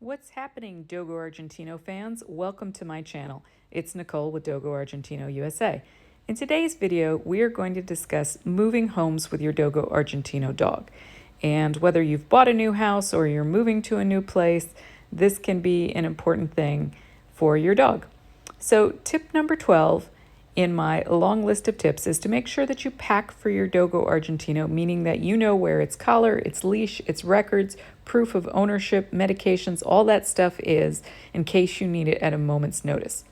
What's happening, Dogo Argentino fans? Welcome to my channel. It's Nicole with Dogo Argentino USA. In today's video, we are going to discuss moving homes with your Dogo Argentino dog. And whether you've bought a new house or you're moving to a new place, this can be an important thing for your dog. So tip number 12 in my long list of tips is to make sure that you pack for your Dogo Argentino, meaning that you know where its collar, its leash, its records, proof of ownership, medications, all that stuff is in case you need it at a moment's notice.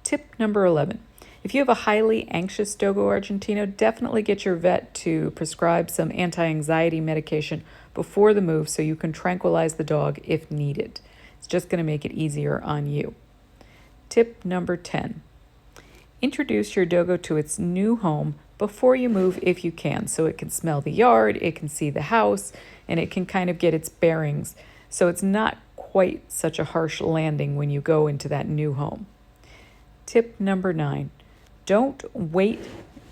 Tip number 11. If you have a highly anxious Dogo Argentino, definitely get your vet to prescribe some anti-anxiety medication before the move so you can tranquilize the dog if needed. It's just going to make it easier on you. Tip number 10. Introduce your Dogo to its new home before you move if you can, so it can smell the yard, it can see the house, and it can kind of get its bearings, so it's not quite such a harsh landing when you go into that new home. Tip number 9. Don't wait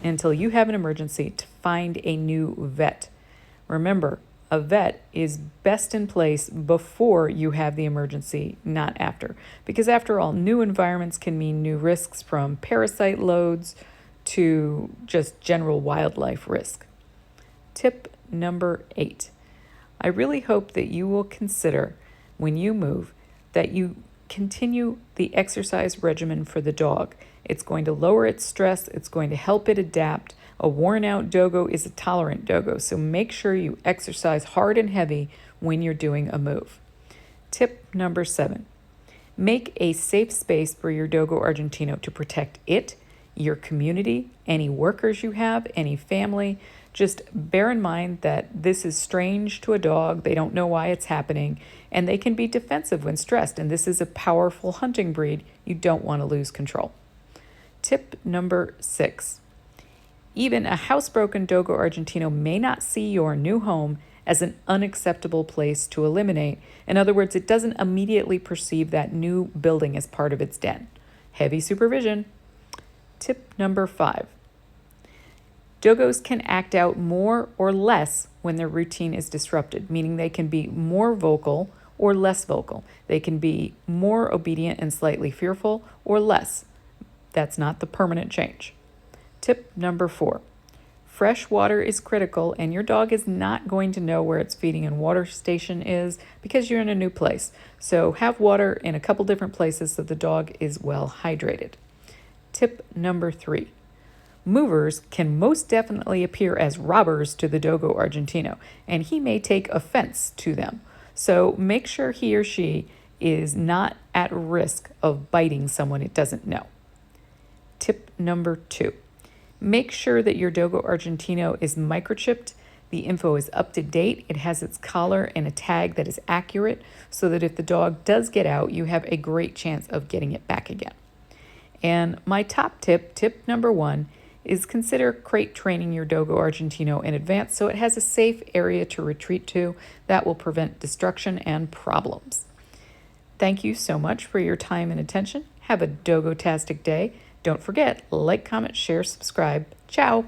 until you have an emergency to find a new vet. Remember, a vet is best in place before you have the emergency, not after. Because after all, new environments can mean new risks, from parasite loads to just general wildlife risk. Tip number 8. I really hope that you will consider, when you move, that you continue the exercise regimen for the dog. It's going to lower its stress. It's going to help it adapt. A worn-out Dogo is a tolerant Dogo, so make sure you exercise hard and heavy when you're doing a move. Tip number 7. Make a safe space for your Dogo Argentino to protect it, your community, any workers you have, any family. Just bear in mind that this is strange to a dog. They don't know why it's happening, and they can be defensive when stressed, and this is a powerful hunting breed. You don't want to lose control. Tip number 6. Even a housebroken Dogo Argentino may not see your new home as an unacceptable place to eliminate. In other words, it doesn't immediately perceive that new building as part of its den. Heavy supervision. Tip number 5. Dogos can act out more or less when their routine is disrupted, meaning they can be more vocal or less vocal. They can be more obedient and slightly fearful or less. That's not the permanent change. Tip number 4. Fresh water is critical, and your dog is not going to know where its feeding and water station is because you're in a new place. So have water in a couple different places so the dog is well hydrated. Tip number 3. Movers can most definitely appear as robbers to the Dogo Argentino, and he may take offense to them. So make sure he or she is not at risk of biting someone it doesn't know. Tip number 2. Make sure that your Dogo Argentino is microchipped. The info is up to date. It has its collar and a tag that is accurate so that if the dog does get out, you have a great chance of getting it back again. And my top tip, tip number 1, is consider crate training your Dogo Argentino in advance so it has a safe area to retreat to that will prevent destruction and problems. Thank you so much for your time and attention. Have a Dogo-tastic day. Don't forget, like, comment, share, subscribe. Ciao!